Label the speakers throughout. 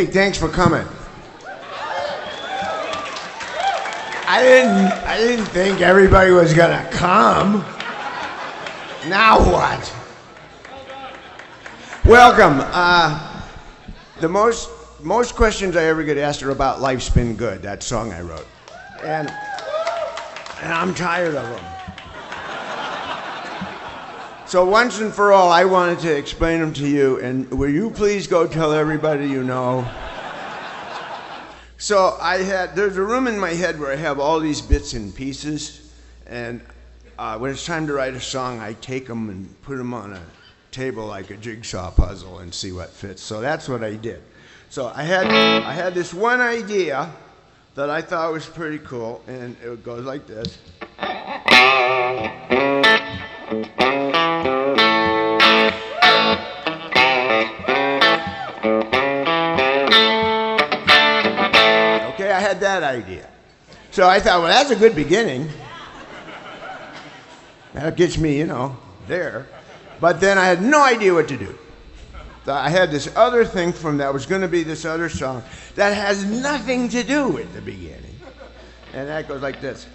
Speaker 1: Hey, thanks for coming. I didn't think everybody was gonna come. Now what? Welcome. The most questions I ever get asked are about Life's Been Good, that song I wrote. And I'm tired of them. So once and for all, I wanted to explain them to you, and will you please go tell everybody you know? So there's a room in my head where I have all these bits and pieces, and when it's time to write a song, I take them and put them on a table like a jigsaw puzzle and see what fits. So that's what I did. So I had this one idea that I thought was pretty cool, and it goes like this. Okay, I had that idea. So I thought, well, that's a good beginning. That gets me, there. But then I had no idea what to do. So I had this other thing from that was going to be this other song that has nothing to do with the beginning. And that goes like this.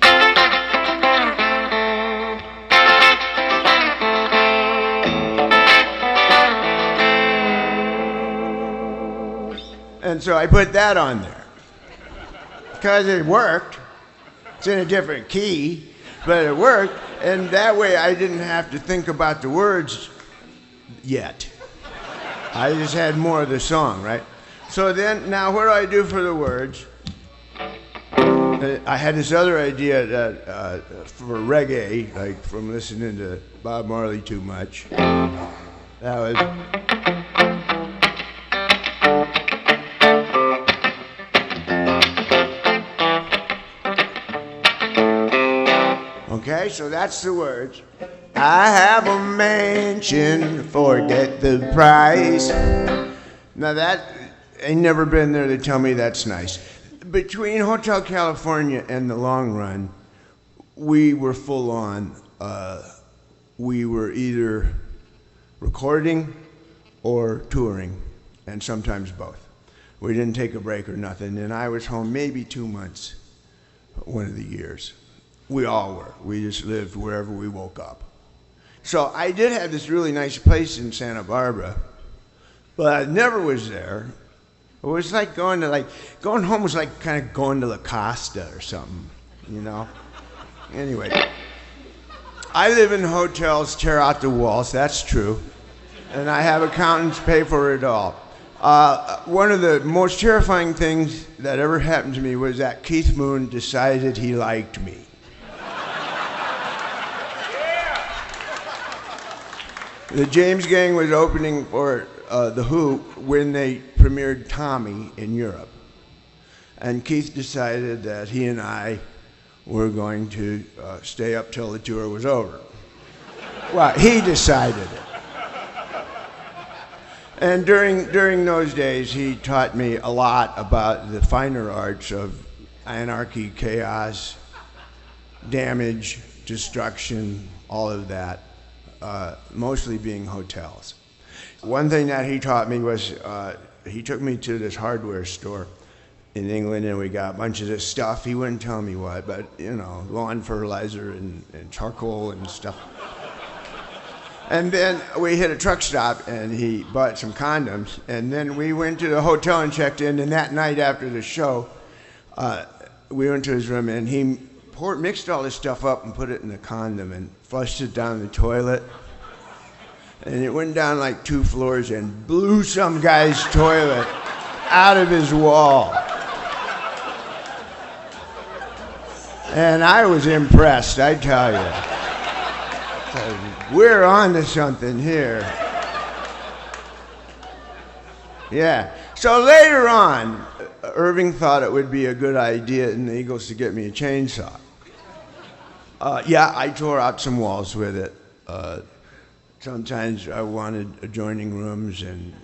Speaker 1: And so I put that on there. Because it worked. It's in a different key, but it worked. And that way I didn't have to think about the words yet. I just had more of the song, right? So then, now what do I do for the words? I had this other idea that for reggae, like from listening to Bob Marley too much. That was... Okay, so that's the words. I have a mansion, forget the price. Now that, ain't never been there to tell me that's nice. Between Hotel California and the long run, we were full on. We were either recording or touring, and sometimes both. We didn't take a break or nothing, and I was home maybe 2 months one of the years. We all were. We just lived wherever we woke up. So I did have this really nice place in Santa Barbara, but I never was there. It was like going home was like kind of going to La Costa or something, Anyway, I live in hotels, tear out the walls, that's true. And I have accountants pay for it all. One of the most terrifying things that ever happened to me was that Keith Moon decided he liked me. The James Gang was opening for The Who when they premiered Tommy in Europe. And Keith decided that he and I were going to stay up till the tour was over. Well, he decided it. And during those days, he taught me a lot about the finer arts of anarchy, chaos, damage, destruction, all of that. Mostly being hotels. One thing that he taught me was he took me to this hardware store in England, and we got a bunch of this stuff. He wouldn't tell me what, but lawn fertilizer and charcoal and stuff. And then we hit a truck stop, and he bought some condoms, and then we went to the hotel and checked in, and that night after the show, we went to his room, and he mixed all this stuff up and put it in a condom and flushed it down the toilet. And it went down like 2 floors and blew some guy's toilet out of his wall. And I was impressed, I tell you. We're on to something here. Yeah. So later on, Irving thought it would be a good idea in the Eagles to get me a chainsaw. Yeah, I tore out some walls with it. Sometimes I wanted adjoining rooms, and